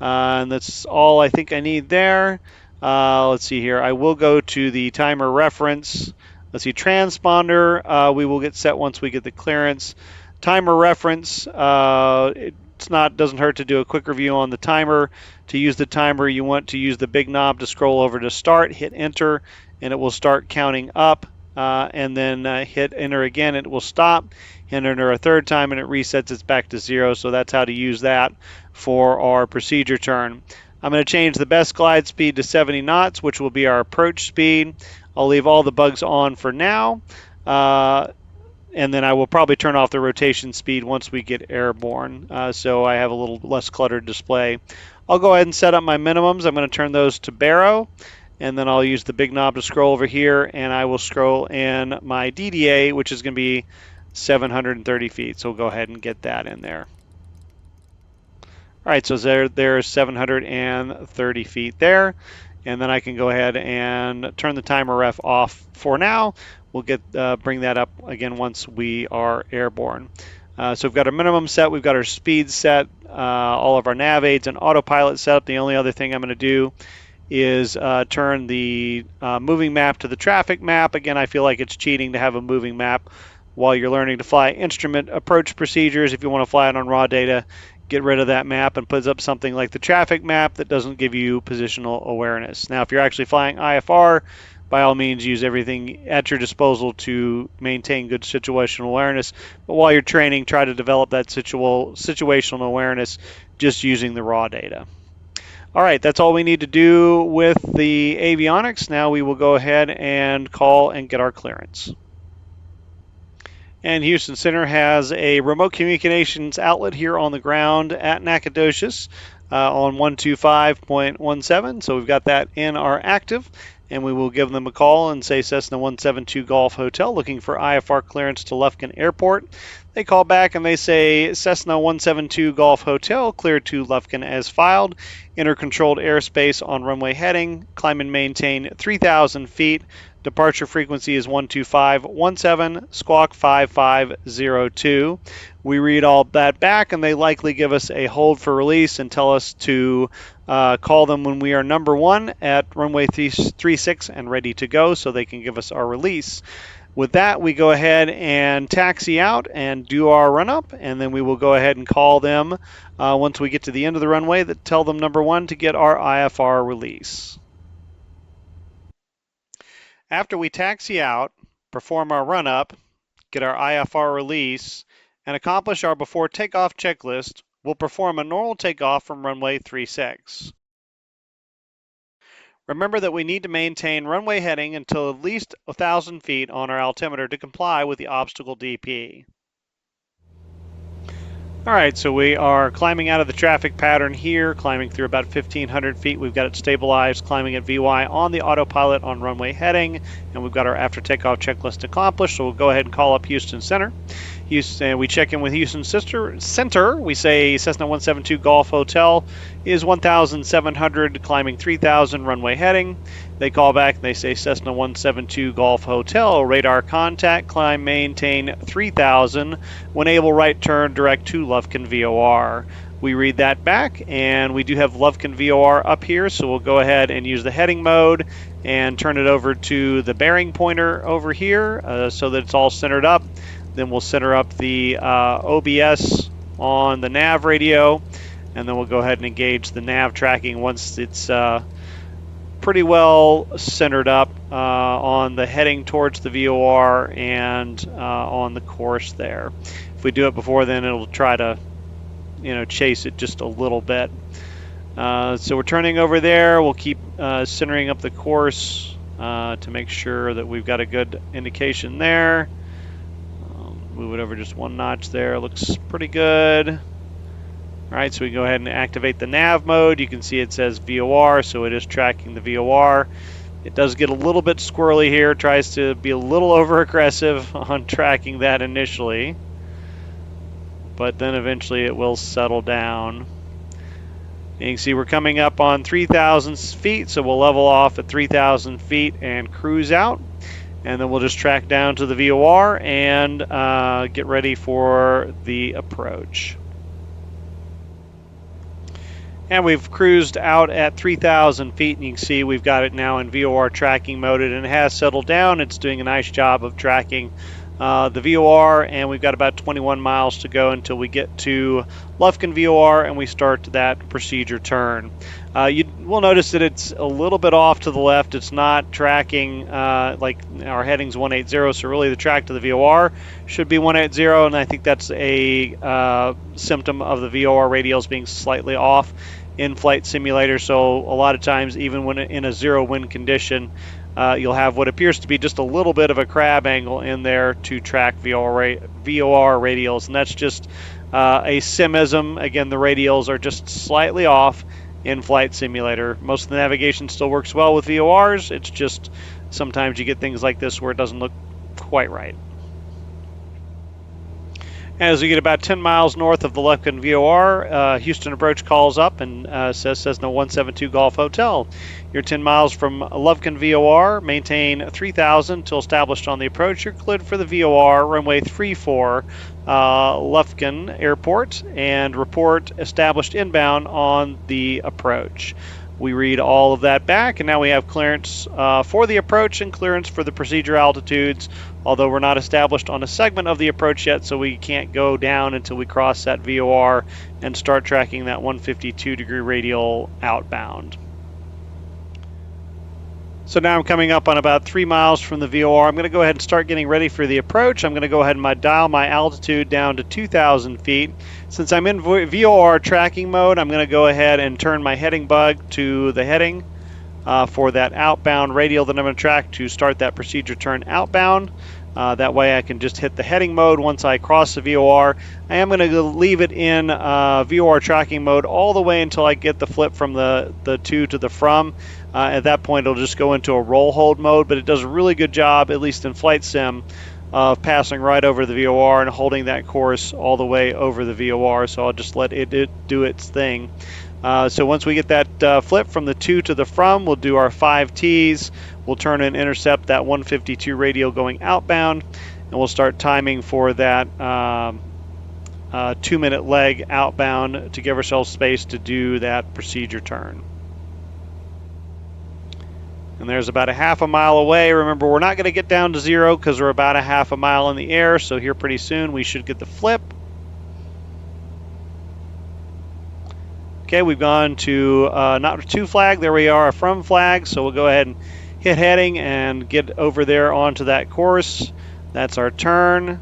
And that's all I think I need there. Let's see here. I will go to the timer reference. Let's see, transponder, we will get set once we get the clearance. Timer reference, doesn't hurt to do a quick review on the timer. To use the timer, you want to use the big knob to scroll over to start, hit enter, and it will start counting up. And then hit enter again, it will stop. Hit enter a third time, and it resets it back to 0. So that's how to use that for our procedure turn. I'm going to change the best glide speed to 70 knots, which will be our approach speed. I'll leave all the bugs on for now, and then I will probably turn off the rotation speed once we get airborne, so I have a little less cluttered display. I'll go ahead and set up my minimums. I'm going to turn those to baro, and then I'll use the big knob to scroll over here, and I will scroll in my DDA, which is going to be 730 feet, so we'll go ahead and get that in there. All right, so there's 730 feet there. And then I can go ahead and turn the timer ref off for now. We'll bring that up again once we are airborne. So we've got our minimum set, we've got our speed set, all of our nav aids and autopilot set up. The only other thing I'm going to do is turn the moving map to the traffic map. Again, I feel like it's cheating to have a moving map while you're learning to fly instrument approach procedures. If you want to fly it on raw data, get rid of that map and put up something like the traffic map that doesn't give you positional awareness. Now, if you're actually flying IFR, by all means use everything at your disposal to maintain good situational awareness. But while you're training, try to develop that situational awareness just using the raw data. All right, that's all we need to do with the avionics. Now we will go ahead and call and get our clearance. And Houston Center has a remote communications outlet here on the ground at Nacogdoches on 125.17. So we've got that in our active, and we will give them a call and say Cessna 172 Golf Hotel looking for IFR clearance to Lufkin Airport. They call back and they say Cessna 172 Golf Hotel cleared to Lufkin as filed. Enter controlled airspace on runway heading. Climb and maintain 3,000 feet. Departure frequency is 12517, squawk 5502. We read all that back, and they likely give us a hold for release and tell us to call them when we are number 1 at runway 36 and ready to go, so they can give us our release. With that, we go ahead and taxi out and do our run-up, and then we will go ahead and call them once we get to the end of the runway that tell them number 1 to get our IFR release. After we taxi out, perform our run-up, get our IFR release, and accomplish our before takeoff checklist, we'll perform a normal takeoff from runway 36. Remember that we need to maintain runway heading until at least 1,000 feet on our altimeter to comply with the obstacle DP. All right, so we are climbing out of the traffic pattern here, climbing through about 1,500 feet. We've got it stabilized, climbing at VY on the autopilot on runway heading, and we've got our after takeoff checklist accomplished. So we'll go ahead and call up Houston Center. We check in with Houston Center. We say Cessna 172 Golf Hotel is 1,700, climbing 3,000, runway heading. They call back and they say Cessna 172 Golf Hotel, radar contact, climb, maintain 3,000. When able, right turn direct to Lufkin VOR. We read that back, and we do have Lufkin VOR up here, so we'll go ahead and use the heading mode and turn it over to the bearing pointer over here so that it's all centered up. Then we'll center up the OBS on the nav radio, and then we'll go ahead and engage the nav tracking once it's pretty well centered up on the heading towards the VOR and on the course there. If we do it before then, it'll try to chase it just a little bit. So we're turning over there. We'll keep centering up the course to make sure that we've got a good indication there. Move it over just one notch there. Looks pretty good. All right, so we can go ahead and activate the nav mode. You can see it says VOR, so it is tracking the VOR. It does get a little bit squirrely here. Tries to be a little over aggressive on tracking that initially, but then eventually it will settle down. And you can see we're coming up on 3,000 feet, so we'll level off at 3,000 feet and cruise out. And then we'll just track down to the VOR and get ready for the approach. And we've cruised out at 3,000 feet, and you can see we've got it now in VOR tracking mode, and it has settled down. It's doing a nice job of tracking the VOR, and we've got about 21 miles to go until we get to Lufkin VOR and we start that procedure turn. You will notice that it's a little bit off to the left. It's not tracking like our heading's 180, so really the track to the VOR should be 180, and I think that's a symptom of the VOR radials being slightly off in Flight Simulator. So a lot of times, even when in a zero wind condition, you'll have what appears to be just a little bit of a crab angle in there to track VOR radials, and that's just a simism. Again, the radials are just slightly off in Flight Simulator. Most of the navigation still works well with VORs. It's just sometimes you get things like this where it doesn't look quite right. As we get about 10 miles north of the Lufkin VOR, Houston approach calls up and says Cessna 172 Golf Hotel. You're 10 miles from Lufkin VOR. Maintain 3,000 until established on the approach. You're cleared for the VOR, runway 34, Lufkin Airport, and report established inbound on the approach. We read all of that back, and now we have clearance for the approach and clearance for the procedure altitudes, although we're not established on a segment of the approach yet, so we can't go down until we cross that VOR and start tracking that 152-degree radial outbound. So now I'm coming up on about 3 miles from the VOR. I'm going to go ahead and start getting ready for the approach. I'm going to go ahead and dial my altitude down to 2,000 feet. Since I'm in VOR tracking mode, I'm going to go ahead and turn my heading bug to the heading for that outbound radial that I'm going to track to start that procedure turn outbound. That way I can just hit the heading mode once I cross the VOR. I am going to leave it in VOR tracking mode all the way until I get the flip from the to the from. At that point it'll just go into a roll hold mode, but it does a really good job, at least in Flight Sim, of passing right over the VOR and holding that course all the way over the VOR, so I'll just let it do its thing. So once we get that flip from the to the from, we'll do our 5 T's. We'll turn and intercept that 152 radial going outbound, and we'll start timing for that 2-minute leg outbound to give ourselves space to do that procedure turn. And there's about a half a mile away. Remember, we're not going to get down to 0 because we're about a half a mile in the air, so here pretty soon we should get the flip. Okay, we've gone to not to flag. There we are, a from flag. So we'll go ahead and hit heading and get over there onto that course. That's our turn.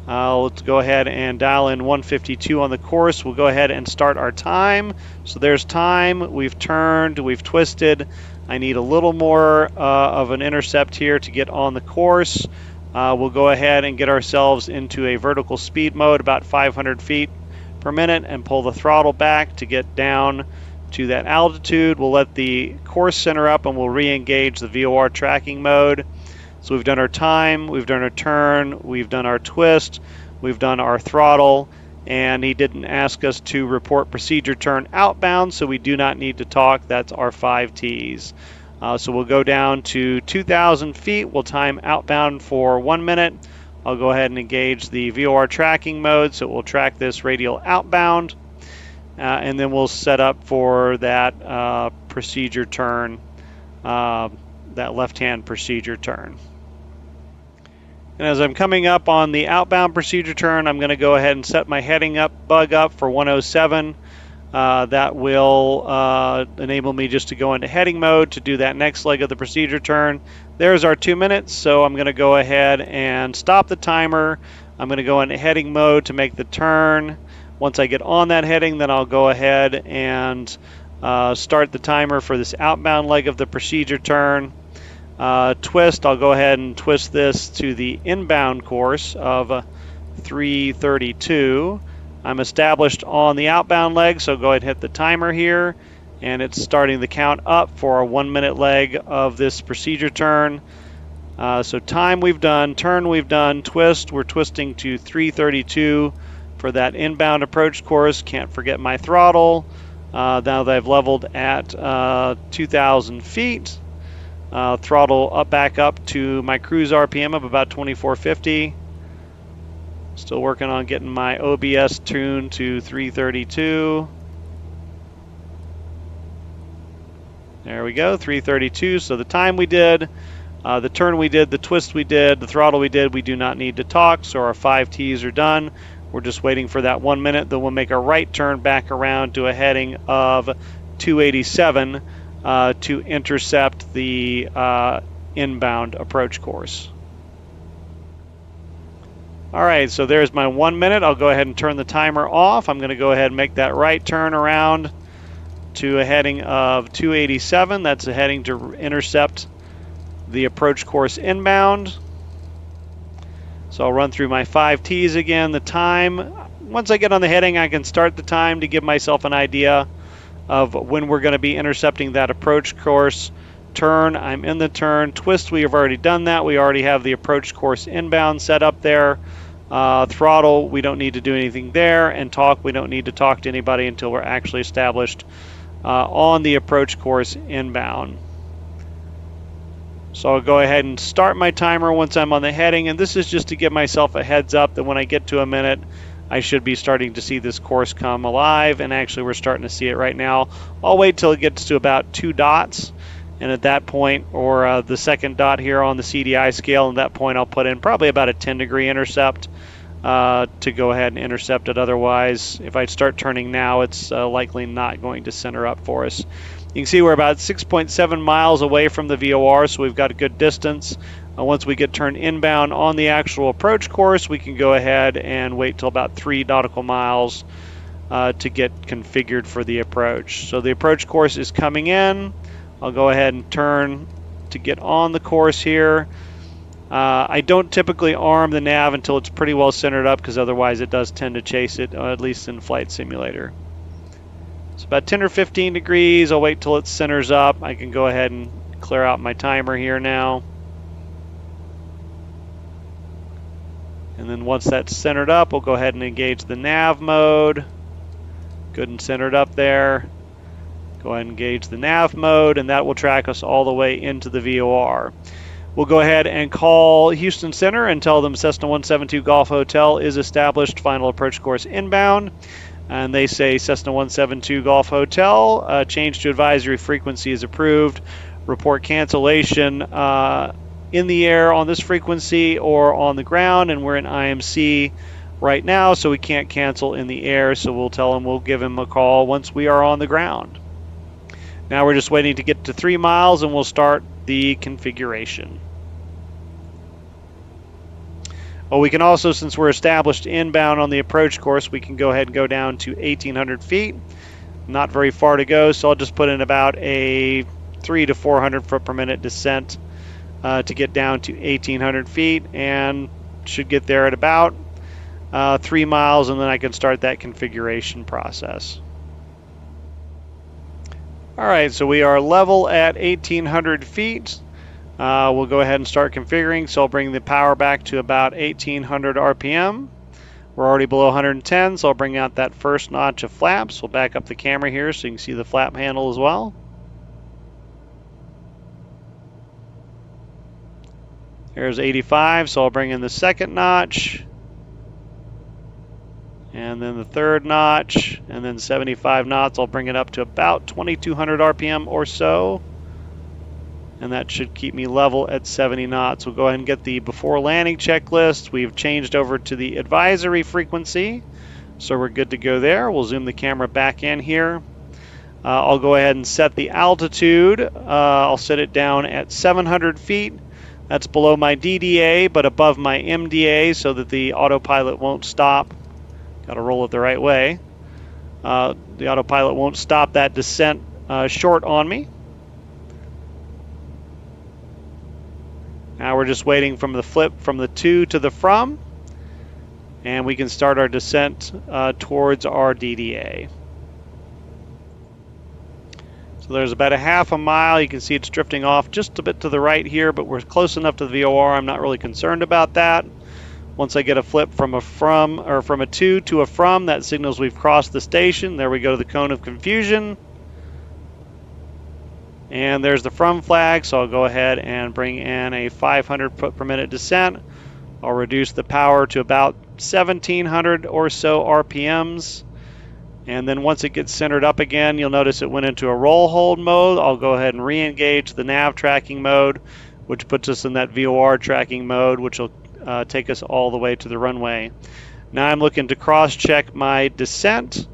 Let's go ahead and dial in 152 on the course. We'll go ahead and start our time. So there's time. We've turned. We've twisted. I need a little more of an intercept here to get on the course. We'll go ahead and get ourselves into a vertical speed mode, about 500 feet per minute, and pull the throttle back to get down to that altitude. We'll let the course center up and we'll re-engage the VOR tracking mode. So we've done our time, we've done our turn, we've done our twist, we've done our throttle, and he didn't ask us to report procedure turn outbound, so we do not need to talk. That's our 5 T's. So we'll go down to 2,000 feet. We'll time outbound for 1 minute. I'll go ahead and engage the VOR tracking mode, so it will track this radial outbound. and then we'll set up for that procedure turn, that left-hand procedure turn. And as I'm coming up on the outbound procedure turn, I'm going to go ahead and set my heading bug up for 107. That will enable me just to go into heading mode to do that next leg of the procedure turn. There's our 2 minutes, so I'm going to go ahead and stop the timer. I'm going to go into heading mode to make the turn. Once I get on that heading, then I'll go ahead and start the timer for this outbound leg of the procedure turn. Twist, I'll go ahead and twist this to the inbound course of 332. I'm established on the outbound leg, so go ahead and hit the timer here, and it's starting the count up for our 1 minute leg of this procedure turn. So time we've done, turn we've done, twist, we're twisting to 332 for that inbound approach course. Can't forget my throttle. Now that I've leveled at 2,000 feet, throttle back up to my cruise RPM of about 2450. Still working on getting my OBS tuned to 332. There we go, 332. So the time we did, the turn we did, the twist we did, the throttle we did, we do not need to talk, so our 5 T's are done. We're just waiting for that 1 minute, then we'll make a right turn back around to a heading of 287 to intercept the inbound approach course. All right, so there's my 1 minute. I'll go ahead and turn the timer off. I'm going to go ahead and make that right turn around to a heading of 287. That's a heading to intercept the approach course inbound. So I'll run through my 5 T's again. The time, once I get on the heading, I can start the time to give myself an idea of when we're going to be intercepting that approach course. Turn, I'm in the turn. Twist, we have already done that. We already have the approach course inbound set up there. Throttle, we don't need to do anything there. And talk, we don't need to talk to anybody until we're actually established on the approach course inbound. So I'll go ahead and start my timer once I'm on the heading, and this is just to give myself a heads up that when I get to a minute, I should be starting to see this course come alive, and actually we're starting to see it right now. I'll wait till it gets to about 2 dots, and at that point, or the second dot here on the CDI scale, at that point I'll put in probably about a 10-degree intercept to go ahead and intercept it. Otherwise, if I start turning now, it's likely not going to center up for us. You can see we're about 6.7 miles away from the VOR, so we've got a good distance. Once we get turned inbound on the actual approach course, we can go ahead and wait till about 3 nautical miles to get configured for the approach. So the approach course is coming in. I'll go ahead and turn to get on the course here. I don't typically arm the nav until it's pretty well centered up, because otherwise it does tend to chase it, at least in Flight Simulator. It's about 10 or 15 degrees. I'll wait till it centers up. I can go ahead and clear out my timer here now. And then once that's centered up, we'll go ahead and engage the nav mode. Good and centered up there. Go ahead and engage the nav mode, and that will track us all the way into the VOR. We'll go ahead and call Houston Center and tell them Cessna 172 Golf Hotel is established, final approach course inbound. And they say Cessna 172 Golf Hotel, change to advisory frequency is approved. Report cancellation in the air on this frequency or on the ground, and we're in IMC right now, so we can't cancel in the air, so we'll tell him we'll give him a call once we are on the ground. Now we're just waiting to get to 3 miles, and we'll start the configuration. Well, we can also, since we're established inbound on the approach course, we can go ahead and go down to 1,800 feet. Not very far to go, so I'll just put in about a 300 to 400 foot per minute descent to get down to 1,800 feet, and should get there at about 3 miles, and then I can start that configuration process. All right, so we are level at 1,800 feet. We'll go ahead and start configuring. So I'll bring the power back to about 1,800 RPM. We're already below 110, so I'll bring out that first notch of flaps. We'll back up the camera here so you can see the flap handle as well. There's 85, so I'll bring in the second notch. And and then the third notch, and then 75 knots. I'll bring it up to about 2200 RPM or so, and that should keep me level at 70 knots. We'll go ahead and get the before landing checklist. We've changed over to the advisory frequency, so we're good to go there. We'll zoom the camera back in here. I'll go ahead and set the altitude. I'll set it down at 700 feet. That's below my DDA, but above my MDA so that the autopilot won't stop. Got to roll it the right way. The autopilot won't stop that descent short on me. Now we're just waiting from the flip from the to the from, and we can start our descent towards our DDA. So there's about a half a mile. You can see it's drifting off just a bit to the right here, but we're close enough to the VOR. I'm not really concerned about that. Once I get a flip from a from, or from a to a from, that signals we've crossed the station. There we go to the cone of confusion. And there's the from flag, so I'll go ahead and bring in a 500 foot per minute descent. I'll reduce the power to about 1700 or so RPMs. And then once it gets centered up again, you'll notice it went into a roll hold mode. I'll go ahead and re-engage the nav tracking mode, which puts us in that VOR tracking mode, which will take us all the way to the runway. Now I'm looking to cross-check my descent.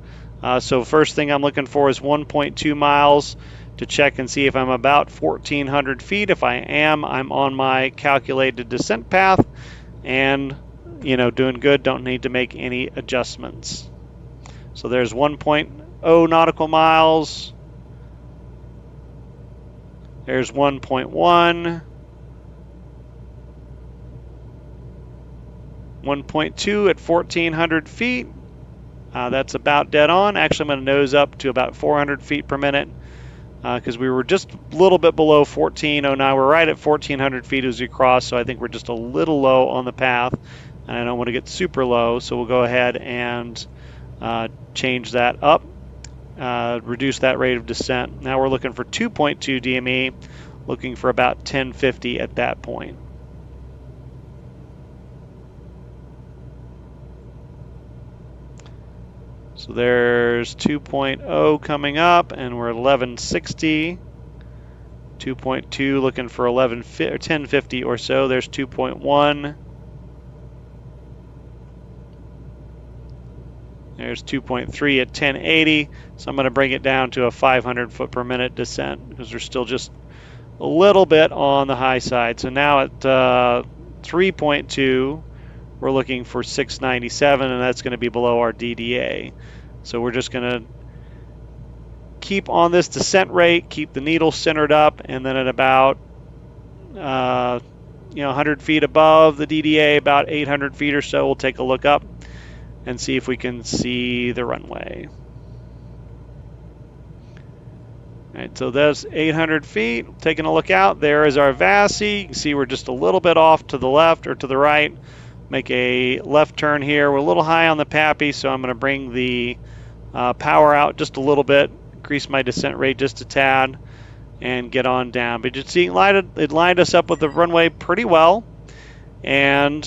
So first thing I'm looking for is 1.2 miles to check and see if I'm about 1,400 feet. If I am, I'm on my calculated descent path and, doing good. Don't need to make any adjustments. So there's 1.0 nautical miles. There's 1.1. 1.2 at 1,400 feet. That's about dead on. Actually, I'm going to nose up to about 400 feet per minute because we were just a little bit below 1409. We're right at 1,400 feet as we cross, so I think we're just a little low on the path, and I don't want to get super low, so we'll go ahead and change that up, reduce that rate of descent. Now we're looking for 2.2 DME, looking for about 1050 at that point. So there's 2.0 coming up, and we're 1160. 2.2 looking for 1050 or so. There's 2.1. There's 2.3 at 1080. So I'm going to bring it down to a 500 foot per minute descent because we're still just a little bit on the high side. So now at 3.2, we're looking for 697, and that's going to be below our DDA. So we're just going to keep on this descent rate, keep the needle centered up, and then at about 100 feet above the DDA, about 800 feet or so, we'll take a look up and see if we can see the runway. All right, so that's 800 feet. Taking a look out, there is our VASI. You can see we're just a little bit off to the left or to the right. Make a left turn here. We're a little high on the PAPI, so I'm going to bring the power out just a little bit, increase my descent rate just a tad, and get on down. But you see, it lined us up with the runway pretty well, and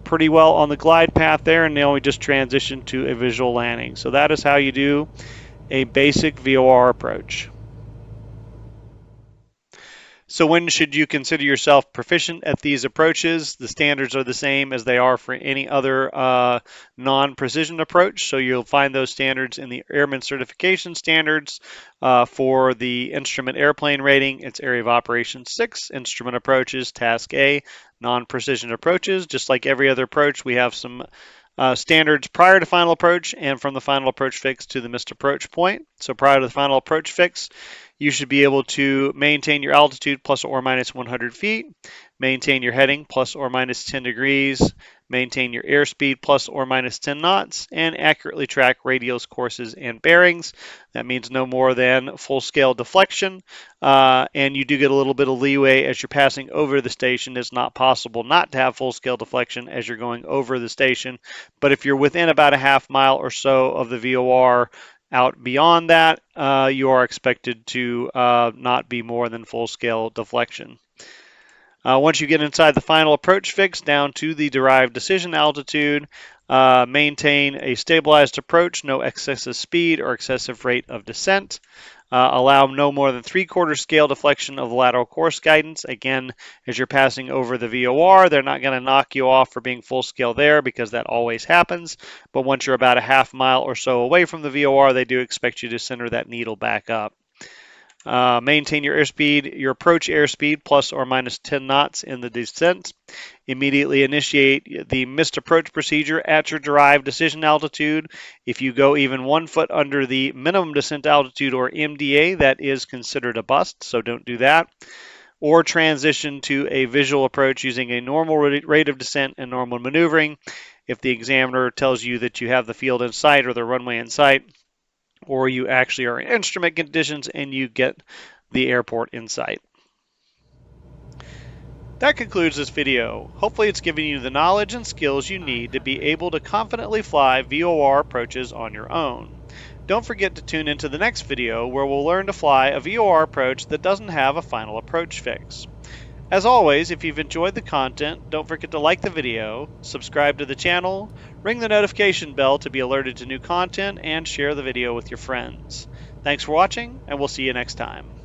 pretty well on the glide path there, and now we just transitioned to a visual landing. So that is how you do a basic VOR approach. So when should you consider yourself proficient at these approaches? The standards are the same as they are for any other non-precision approach. So you'll find those standards in the Airman Certification Standards. For the instrument airplane rating, it's Area of Operations 6, Instrument Approaches, Task A, Non-Precision Approaches. Just like every other approach, we have some standards prior to final approach and from the final approach fix to the missed approach point. So prior to the final approach fix, you should be able to maintain your altitude plus or minus 100 feet, maintain your heading plus or minus 10 degrees, maintain your airspeed plus or minus 10 knots, and accurately track radials, courses, and bearings. That means no more than full-scale deflection, and you do get a little bit of leeway as you're passing over the station. It's not possible not to have full-scale deflection as you're going over the station, but if you're within about a half mile or so of the VOR, out beyond that, you are expected to not be more than full-scale deflection. Once you get inside the final approach fix down to the derived decision altitude, Maintain a stabilized approach, no excessive speed or excessive rate of descent. Allow no more than 3/4 scale deflection of lateral course guidance. Again, as you're passing over the VOR, they're not going to knock you off for being full scale there because that always happens. But once you're about a half mile or so away from the VOR, they do expect you to center that needle back up. Maintain your airspeed, your approach airspeed, plus or minus 10 knots in the descent. Immediately initiate the missed approach procedure at your derived decision altitude. If you go even 1 foot under the minimum descent altitude or MDA, that is considered a bust, so don't do that. Or transition to a visual approach using a normal rate of descent and normal maneuvering. If the examiner tells you that you have the field in sight or the runway in sight, or you actually are in instrument conditions and you get the airport in sight. That concludes this video. Hopefully it's given you the knowledge and skills you need to be able to confidently fly VOR approaches on your own. Don't forget to tune into the next video where we'll learn to fly a VOR approach that doesn't have a final approach fix. As always, if you've enjoyed the content, don't forget to like the video, subscribe to the channel, ring the notification bell to be alerted to new content, and share the video with your friends. Thanks for watching, and we'll see you next time.